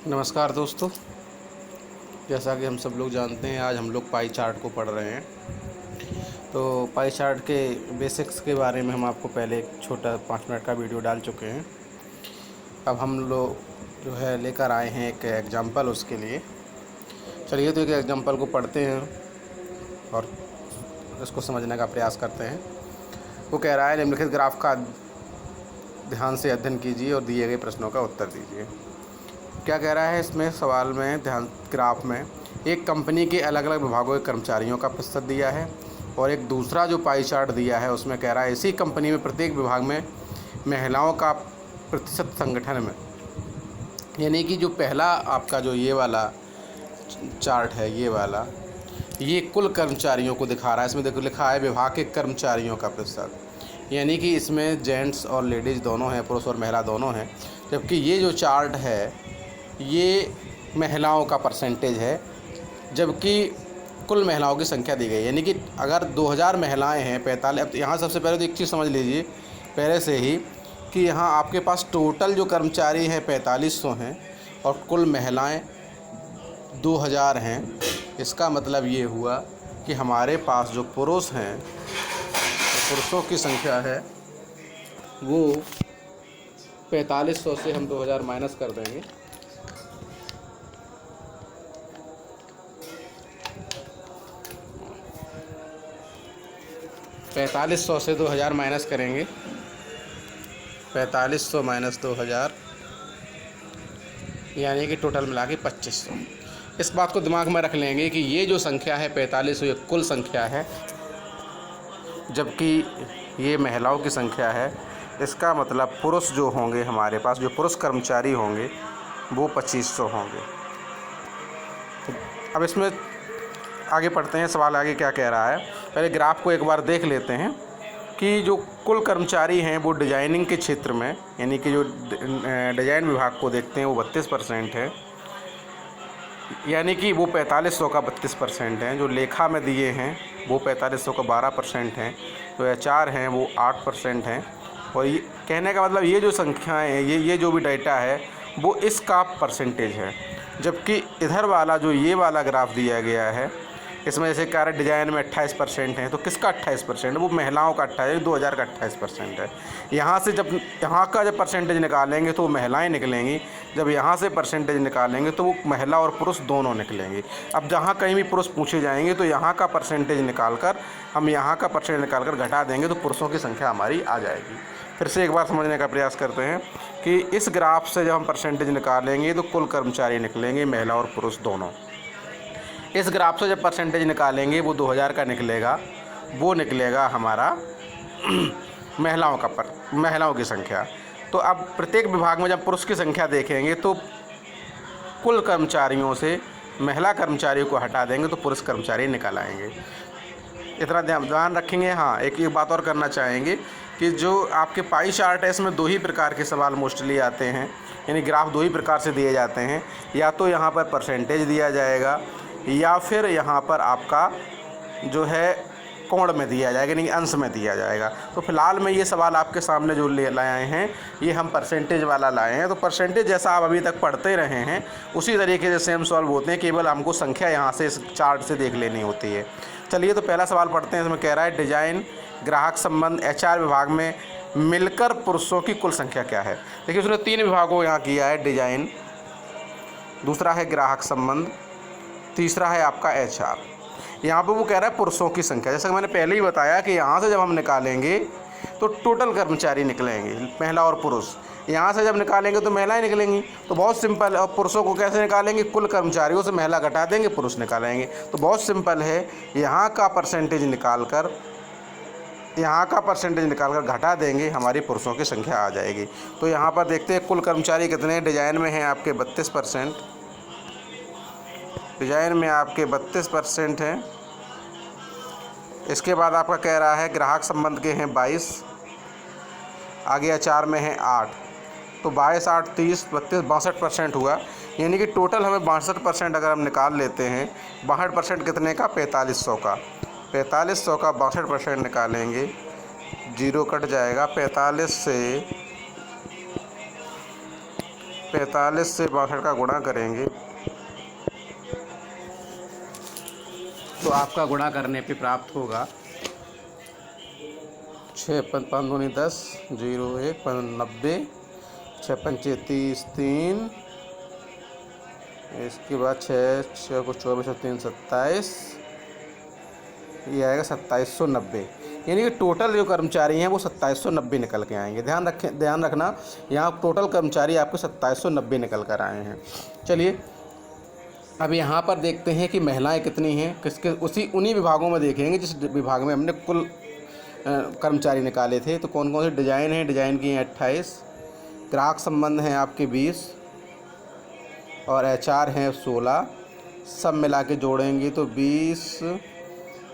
नमस्कार दोस्तों। जैसा कि हम सब लोग जानते हैं, आज हम लोग पाई चार्ट को पढ़ रहे हैं। तो पाई चार्ट के बेसिक्स के बारे में हम आपको पहले एक छोटा 5 मिनट का वीडियो डाल चुके हैं। अब हम लोग जो है लेकर आए हैं एक एग्जांपल उसके लिए। चलिए तो एक एग्जांपल को पढ़ते हैं और इसको समझने का प्रयास करते हैं। वो कह रहा है, निम्नलिखित ग्राफ का ध्यान से अध्ययन कीजिए और दिए गए प्रश्नों का उत्तर दीजिए। क्या कह रहा है इसमें सवाल में, ध्यान ग्राफ में एक कंपनी के अलग अलग विभागों के कर्मचारियों का प्रतिशत दिया है और एक दूसरा जो पाई चार्ट दिया है उसमें कह रहा है इसी कंपनी में प्रत्येक विभाग में महिलाओं का प्रतिशत संगठन में। यानी कि जो पहला आपका जो ये वाला चार्ट है, ये कुल कर्मचारियों को दिखा रहा है। इसमें देखो लिखा है विभाग के कर्मचारियों का प्रतिशत, यानी कि इसमें जेंट्स और लेडीज़ दोनों हैं, पुरुष और महिला दोनों हैं। जबकि ये जो चार्ट है ये महिलाओं का परसेंटेज है, जबकि कुल महिलाओं की संख्या दी गई है। यानी कि अगर 2000 महिलाएं हैं 45। अब यहाँ सबसे पहले तो एक चीज़ समझ लीजिए पहले से ही कि यहाँ आपके पास टोटल जो कर्मचारी हैं 4500 हैं और कुल महिलाएं 2000 हैं। इसका मतलब ये हुआ कि हमारे पास जो पुरुष हैं, तो पुरुषों की संख्या है वो 4500 से हम 2000 माइनस कर देंगे। $4500 से 2000 माइनस करेंगे। 4500 माइनस 2000 यानी कि टोटल मिला के 2500। इस बात को दिमाग में रख लेंगे कि ये जो संख्या है 4500 ये कुल संख्या है, जबकि ये महिलाओं की संख्या है। इसका मतलब पुरुष जो होंगे हमारे पास, जो पुरुष कर्मचारी होंगे वो 2500 होंगे। अब इसमें आगे पढ़ते हैं, सवाल आगे क्या कह रहा है। पहले ग्राफ को एक बार देख लेते हैं कि जो कुल कर्मचारी हैं वो डिजाइनिंग के क्षेत्र में, यानी कि जो डिजाइन विभाग को देखते हैं वो 32% है, यानी कि वो 4500 का 32% है। जो लेखा में दिए हैं वो 4500 का 12% हैं। जो HR हैं वो 8% हैं। और ये कहने का मतलब ये जो संख्याएँ हैं, ये जो भी डाटा है वो इसका परसेंटेज है। जबकि इधर वाला जो ये वाला ग्राफ दिया गया है इसमें जैसे कह रहे डिजाइन में 28% है, तो किसका 28%? वो महिलाओं का 28, 2000 का 28% है। यहाँ से जब यहाँ का जब परसेंटेज निकालेंगे तो वो महिलाएं निकलेंगी, जब यहाँ से परसेंटेज निकालेंगे तो वो महिला और पुरुष दोनों निकलेंगे। अब जहाँ कहीं भी पुरुष पूछे जाएंगे तो यहाँ का परसेंटेज निकाल कर हम यहाँ का परसेंटेज निकाल कर घटा देंगे तो पुरुषों की संख्या हमारी आ जाएगी। फिर से एक बार समझने का प्रयास करते हैं कि इस ग्राफ से जब हम परसेंटेज निकालेंगे तो कुल कर्मचारी निकलेंगे, महिला और पुरुष दोनों। इस ग्राफ से जब परसेंटेज निकालेंगे वो 2000 का निकलेगा, वो निकलेगा हमारा महिलाओं की संख्या। तो अब प्रत्येक विभाग में जब पुरुष की संख्या देखेंगे तो कुल कर्मचारियों से महिला कर्मचारियों को हटा देंगे तो पुरुष कर्मचारी निकल आएंगे। इतना ध्यान रखेंगे। हाँ, एक बात और करना चाहेंगे कि जो आपके पाई चार्ट है इसमें 2 ही प्रकार के सवाल मोस्टली आते हैं, यानी ग्राफ 2 ही प्रकार से दिए जाते हैं। या तो यहाँ पर परसेंटेज दिया जाएगा या फिर यहाँ पर आपका जो है कोण में दिया जाएगा, यानी अंश में दिया जाएगा। तो फिलहाल मैं ये सवाल आपके सामने जो ले लाए हैं ये हम परसेंटेज वाला लाए हैं। तो परसेंटेज जैसा आप अभी तक पढ़ते रहे हैं उसी तरीके से सेम सॉल्व होते हैं, केवल हमको संख्या यहाँ से इस चार्ट से देख लेनी होती है। चलिए तो पहला सवाल पढ़ते हैं। इसमें कह रहा है डिजाइन, ग्राहक संबंध, HR विभाग में मिलकर पुरुषों की कुल संख्या क्या है। देखिए उसने 3 विभागों यहाँ किया है, डिजाइन, दूसरा है ग्राहक संबंध, तीसरा है आपका HR। यहाँ पे वो कह रहा है पुरुषों की संख्या। जैसा कि मैंने पहले ही बताया कि यहाँ से जब हम निकालेंगे तो टोटल कर्मचारी निकलेंगे, महिला और पुरुष। यहाँ से जब निकालेंगे तो महिलाएं निकलेंगी। तो बहुत सिंपल। और पुरुषों को कैसे निकालेंगे? कुल कर्मचारियों से महिला घटा देंगे, पुरुष निकालेंगे। तो बहुत सिंपल है, यहाँ का परसेंटेज निकाल कर घटा देंगे, हमारी पुरुषों की संख्या आ जाएगी। तो यहाँ पर देखते हैं कुल कर्मचारी कितने डिजाइन में हैं आपके 32%। डिजाइन में आपके 32% हैं। इसके बाद आपका कह रहा है ग्राहक संबंध के हैं 22, आगे HR में हैं 8। तो 22, 8, 30, 32, 62% हुआ। यानी कि टोटल हमें 62% अगर हम निकाल लेते हैं, 62% कितने का? 4500 का। 4500 का 62% निकालेंगे, 0 कट जाएगा। 45 45 से 62 का गुणा करेंगे तो आपका गुणा करने पे प्राप्त होगा 6 5 दूनी 10 0 1 90 6 5 30 3 इसके बाद 6 को 24 और 3 27 ये आएगा 2790। यानी कि टोटल जो कर्मचारी हैं वो 2790 निकल के आएंगे। ध्यान रखना यहाँ टोटल कर्मचारी आपके 2790 निकल कर आए हैं। चलिए अब यहाँ पर देखते हैं कि महिलाएं कितनी हैं, किसके उन्हीं विभागों में देखेंगे जिस विभाग में हमने कुल कर्मचारी निकाले थे। तो कौन कौन से डिज़ाइन हैं, डिज़ाइन की हैं 28, ग्राहक संबंध हैं आपके 20 और HR हैं 16। सब मिला के जोड़ेंगे तो 20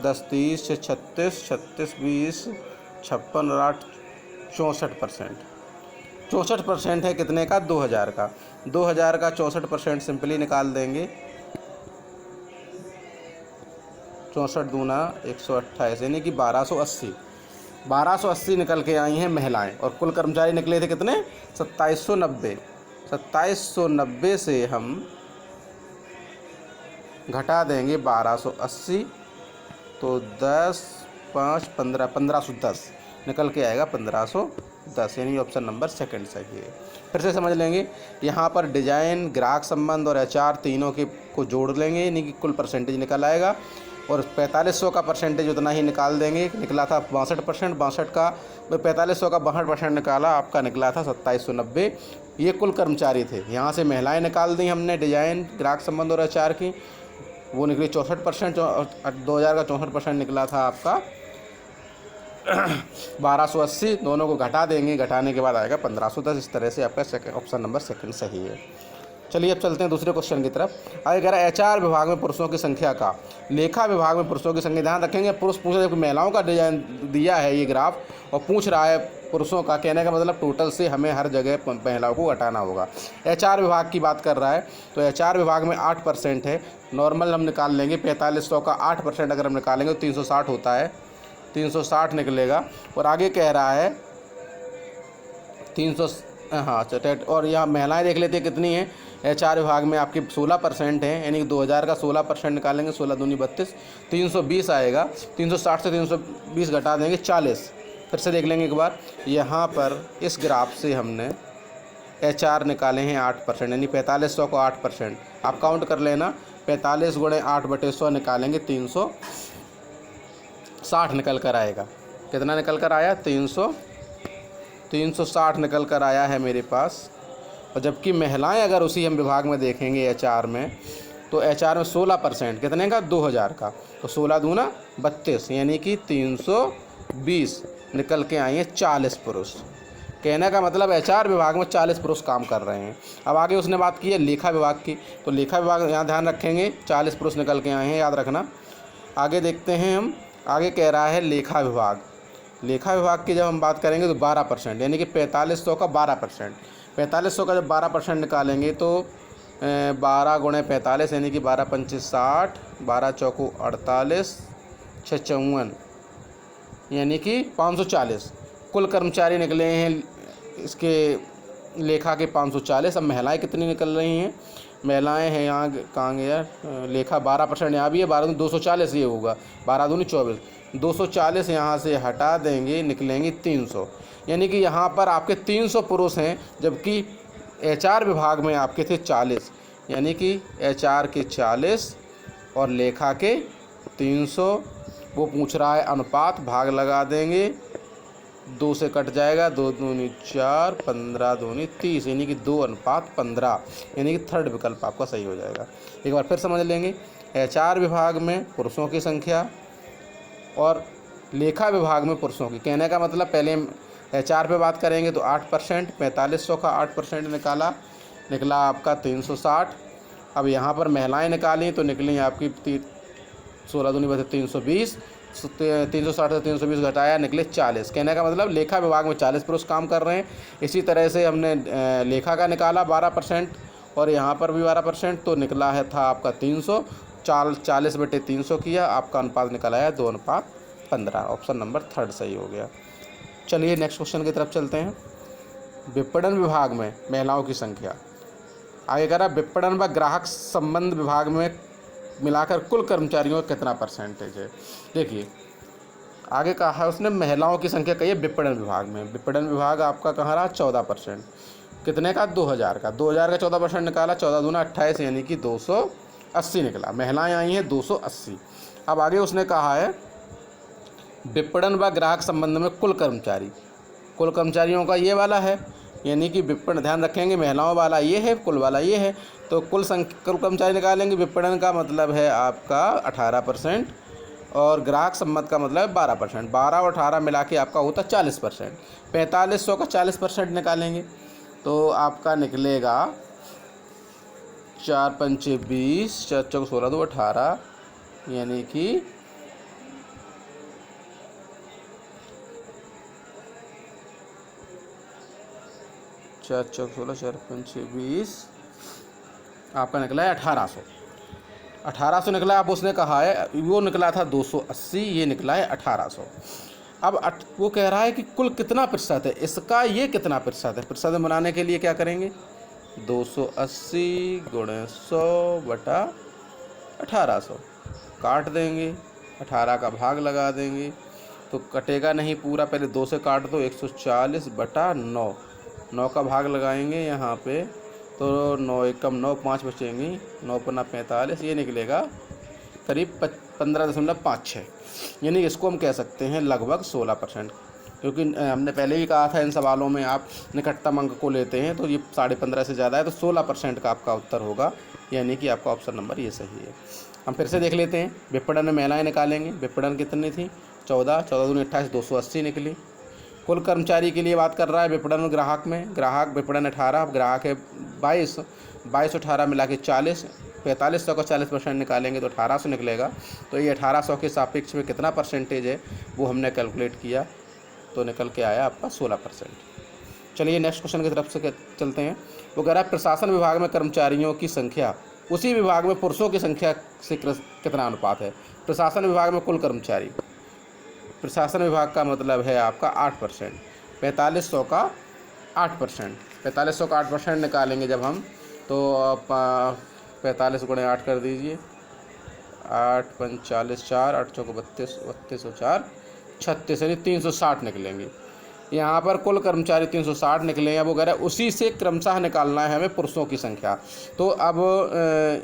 10 30 से 36 36 20 56 और 8 64%। 64% है कितने का, 2000 का। 2000 का 64% सिंपली निकाल देंगे। 64 दूना 128 यानी कि 1280 निकल के आई हैं महिलाएं। और कुल कर्मचारी निकले थे कितने, 2790। 2790 से हम घटा देंगे 1280 तो 10 5 15 1510 निकल के आएगा 1510। यानी ऑप्शन नंबर सेकंड सही है। फिर से समझ लेंगे, यहाँ पर डिजाइन, ग्राहक संबंध और HR तीनों के को जोड़ लेंगे यानी कि कुल परसेंटेज निकल आएगा। और 4500 का परसेंटेज उतना ही निकाल देंगे। निकला था 62%, 62 का 4500 का 62% निकाला, आपका निकला था 2790। ये कुल कर्मचारी थे। यहाँ से महिलाएं निकाल दी हमने, डिजाइन, ग्राहक संबंध और HR की, वो निकली 64%। 2000 का 64% निकला था आपका 1280। दोनों को घटा देंगे, घटाने के बाद आएगा 1510। इस तरह से आपका ऑप्शन नंबर सेकंड सही है। चलिए अब चलते हैं दूसरे क्वेश्चन की तरफ। आगे कह रहा है HR विभाग में पुरुषों की संख्या का, लेखा विभाग में पुरुषों की संख्या। ध्यान रखेंगे पुरुष पूछ रहे, महिलाओं का डिजाइन दिया है ये ग्राफ और पूछ रहा है पुरुषों का। कहने का मतलब टोटल से हमें हर जगह महिलाओं को हटाना होगा। HR विभाग की बात कर रहा है तो HR विभाग में 8% है। नॉर्मल हम निकाल लेंगे, 4500 का 8% अगर हम निकालेंगे तो 360 होता है, 360 निकलेगा। और आगे कह रहा है 300, हाँ और यहाँ महिलाएं देख लेते हैं कितनी हैं। HR विभाग में आपकी 16% है, यानी 2000 का 16% निकालेंगे, 16 दूनी 32, 320 आएगा। 360 से 320 घटा देंगे 40। फिर से देख लेंगे एक बार, यहाँ पर इस ग्राफ से हमने HR निकाले हैं 8%, यानी 4500 को 8%। आप काउंट कर लेना, 45 गुणे 8/100 निकालेंगे 360 निकल कर आएगा। कितना निकल कर आया, 360 निकल कर आया है मेरे पास। और जबकि महिलाएं अगर उसी हम विभाग में देखेंगे HR में, तो HR में 16%, कितने का, 2000 का, तो 16 दूना 32 यानी कि 320 निकल के आए हैं 40 पुरुष। कहने का मतलब HR विभाग में 40 पुरुष काम कर रहे हैं। अब आगे उसने बात की है लेखा विभाग की, तो लेखा विभाग यहाँ ध्यान रखेंगे 40 पुरुष निकल के आए हैं, याद रखना। आगे देखते हैं हम, आगे कह रहा है लेखा विभाग। लेखा विभाग की जब हम बात करेंगे तो 12%, यानी कि 4500 का 12%। 4500 का जब 12% निकालेंगे तो 12 गुणे 45 यानी कि 12 पंचे 60, 12 चौको 48, 6 54 यानी कि 540 कुल कर्मचारी निकले हैं इसके लेखा के 540। अब महिलाएं कितनी निकल रही हैं, महिलाएं हैं यहाँ कहाँ गया, लेखा 12% यहाँ भी है, 12 दूनी 240 ये होगा, 12 दूनी 24, 240 यहाँ से हटा देंगे, निकलेंगे 300। यानी कि यहाँ पर आपके 300 पुरुष हैं, जबकि HR विभाग में आपके थे 40, यानी कि HR के 40 और लेखा के 300। वो पूछ रहा है अनुपात, भाग लगा देंगे, 2 से कट जाएगा, 2 दूनी 4, 15 दूनी 30 यानी कि 2:15 यानी कि थर्ड विकल्प आपका सही हो जाएगा। एक बार फिर समझ लेंगे, HR विभाग में पुरुषों की संख्या और लेखा विभाग में पुरुषों की। कहने का मतलब पहले HR पे बात करेंगे तो 8%, 4500 का 8% निकला आपका 360। अब यहाँ पर महिलाएं निकाली तो निकली आपकी 16 दूनी 320, 360 से 320 घटाया, निकले 40। कहने का मतलब लेखा विभाग में 40 पुरुष काम कर रहे हैं। इसी तरह से हमने लेखा का निकाला 12% और यहाँ पर भी 12%, तो निकला है था आपका 300। 40/300 किया, आपका अनुपात निकल आया 2:15। ऑप्शन नंबर थर्ड सही हो गया। चलिए नेक्स्ट क्वेश्चन की तरफ चलते हैं। विपणन विभाग में महिलाओं की संख्या। आगे कह रहा है विपणन व ग्राहक संबंध विभाग में मिलाकर कुल कर्मचारियों का कितना परसेंटेज है। देखिए आगे कहा है उसने महिलाओं की संख्या कही है विपणन विभाग में। विपणन विभाग आपका कहाँ रहा 14%, कितने का 2000 का। 2000 का 14% निकाला, 14 दूना 28 यानी कि 280 निकला। महिलाएं आई हैं 280। अब आगे उसने कहा है विपणन व ग्राहक संबंध में कुल कर्मचारी, कुल कर्मचारियों का ये वाला है, यानी कि विपणन ध्यान रखेंगे महिलाओं वाला ये है, कुल वाला ये है, तो कुल कर्मचारी निकालेंगे। विपणन का मतलब है आपका 18% और ग्राहक संबंध का मतलब है 12%। 12 और 18 मिला के आपका होता 40%। 4500 का 40% निकालेंगे तो आपका निकलेगा 4 पंचे 20, 4 चौक 16, 2 18, यानी कि 4 चौक 16, 4 पंचे 20, आपका निकला है 1800। 1800 निकला। अब उसने कहा है वो निकला था 280, ये निकला है 1800। अब वो कह रहा है कि कुल कितना प्रतिशत है इसका, ये कितना प्रतिशत है। प्रतिशत बनाने के लिए क्या करेंगे 280 गुणे 100 बटा 1800 काट देंगे, 18 का भाग लगा देंगे तो कटेगा नहीं पूरा, पहले 2 से काट दो। 140 बटा 9, 9 का भाग लगाएंगे यहाँ पे तो 9 एकम 9, 5 बचेंगी, 9 पन्ना 45, ये निकलेगा करीब 15.56, यानी इसको हम कह सकते हैं लगभग 16%। क्योंकि हमने पहले ही कहा था इन सवालों में आप निकटतम अंक को लेते हैं तो ये 15.5 से ज़्यादा है, तो 16% का आपका उत्तर होगा, यानी कि आपका ऑप्शन नंबर ये सही है। हम फिर से देख लेते हैं। विपणन में महिलाएं निकालेंगे, विपणन कितनी थी 14, 14 दूनी 28, 280 निकली। कुल कर्मचारी के लिए बात कर रहा है विपणन ग्राहक में, ग्राहक विपणन 18, ग्राहक है 22, 22 18 मिला के 40, 4500 का 40% निकालेंगे तो 1800 निकलेगा। तो ये 1800 के सापेक्ष में कितना परसेंटेज है वो हमने कैलकुलेट किया तो निकल के आया आपका 16%। चलिए नेक्स्ट क्वेश्चन की तरफ से चलते हैं। वो कह रहा है प्रशासन विभाग में कर्मचारियों की संख्या उसी विभाग में पुरुषों की संख्या से कितना अनुपात है। प्रशासन विभाग में कुल कर्मचारी, प्रशासन विभाग का मतलब है आपका 8%, 4500 का 8%, 4500 का 8% निकालेंगे जब हम तो 45 गुणे 8 कर दीजिए, 8 45 4, 8 चौको 32, 32 और 4 36, यानी 360 निकलेंगे। यहाँ पर कुल कर्मचारी 360 निकले हैं। वो कह रहा है उसी से क्रमशः निकालना है हमें पुरुषों की संख्या। तो अब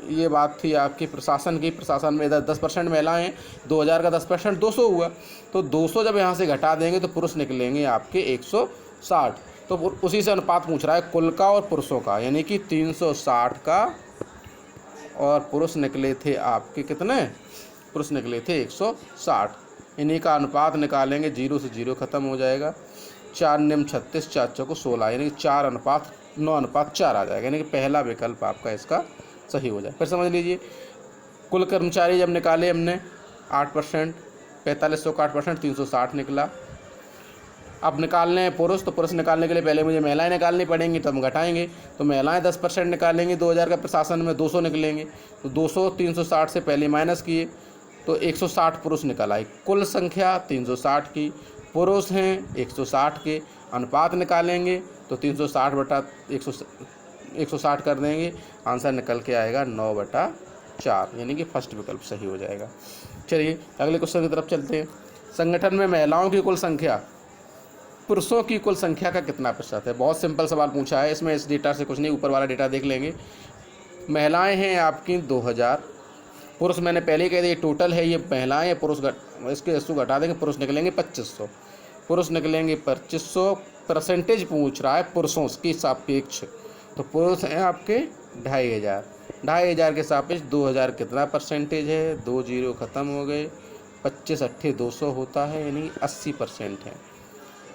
ये बात थी आपकी प्रशासन की। प्रशासन में इधर 10% महिलाएं, 2000 का 10% 200 हुआ, तो 200 जब यहाँ से घटा देंगे तो पुरुष निकलेंगे आपके 160। तो उसी से अनुपात पूछ रहा है कुल का और पुरुषों का, यानी कि 360 का, और पुरुष निकले थे आपके कितने, पुरुष निकले थे 160। इन्हीं का अनुपात निकालेंगे, 0 से 0 खत्म हो जाएगा, 4 निम 36, 4 चौको 16, यानी कि 4:9:4 आ जाएगा, यानी कि पहला विकल्प आपका इसका सही हो जाए। फिर समझ लीजिए कुल कर्मचारी जब निकाले हमने 8%, 4500 का 8%, 360 निकला। अब निकालने हैं पुरुष, तो पुरुष निकालने के लिए पहले मुझे महिलाएं निकालनी पड़ेंगी, तो हम घटाएंगे। तो महिलाएं 10% निकालेंगी, 2000 का प्रशासन में 200 निकलेंगे, तो 200 360 से पहले माइनस किए तो 160 पुरुष निकल आए। कुल संख्या 360 की, पुरुष हैं 160 के, अनुपात निकालेंगे तो 360 बटा 160 कर देंगे, आंसर निकल के आएगा 9/4, यानी कि फर्स्ट विकल्प सही हो जाएगा। चलिए अगले क्वेश्चन की तरफ चलते हैं। संगठन में महिलाओं की कुल संख्या पुरुषों की कुल संख्या का कितना प्रतिशत है। बहुत सिंपल सवाल पूछा है, इसमें इस डेटा से कुछ नहीं, ऊपर वाला डेटा देख लेंगे। महिलाएं हैं आपकी 2000, पुरुष मैंने पहले ही कह दिया टोटल है, ये महिलाएं हैं, पुरुष इसके 100 घटा देंगे, पुरुष निकलेंगे 2500, पुरुष निकलेंगे 2500। परसेंटेज पूछ रहा है पुरुषों की सापेक्ष, तो पुरुष हैं आपके 2500, 2500 के सापेक्ष 2000 कितना परसेंटेज है, 2 0 खत्म हो गए, 25 8 200 होता है, यानी 80% है,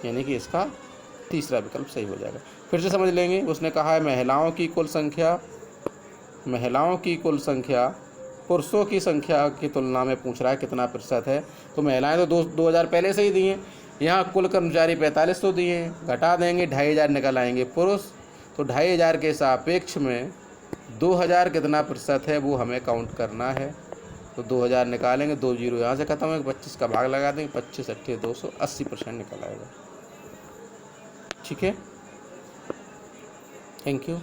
यानी कि इसका तीसरा विकल्प सही हो जाएगा। फिर से समझ लेंगे, उसने कहा है महिलाओं की कुल संख्या, महिलाओं की कुल संख्या पुरुषों की संख्या की तुलना में पूछ रहा है कितना प्रतिशत है। तो महिलाएं तो 2000 पहले से ही दिए, यहाँ कुल कर्मचारी 4500 दिए हैं, घटा देंगे 2500 निकल आएंगे पुरुष, तो 2500 के सापेक्ष में 2000 कितना प्रतिशत है वो हमें काउंट करना है। तो 2000 निकालेंगे, 2 0 यहाँ से खत्म है, 25 का भाग लगा देंगे, 25 8 200, 80% निकल आएगा। ठीक है, थैंक यू।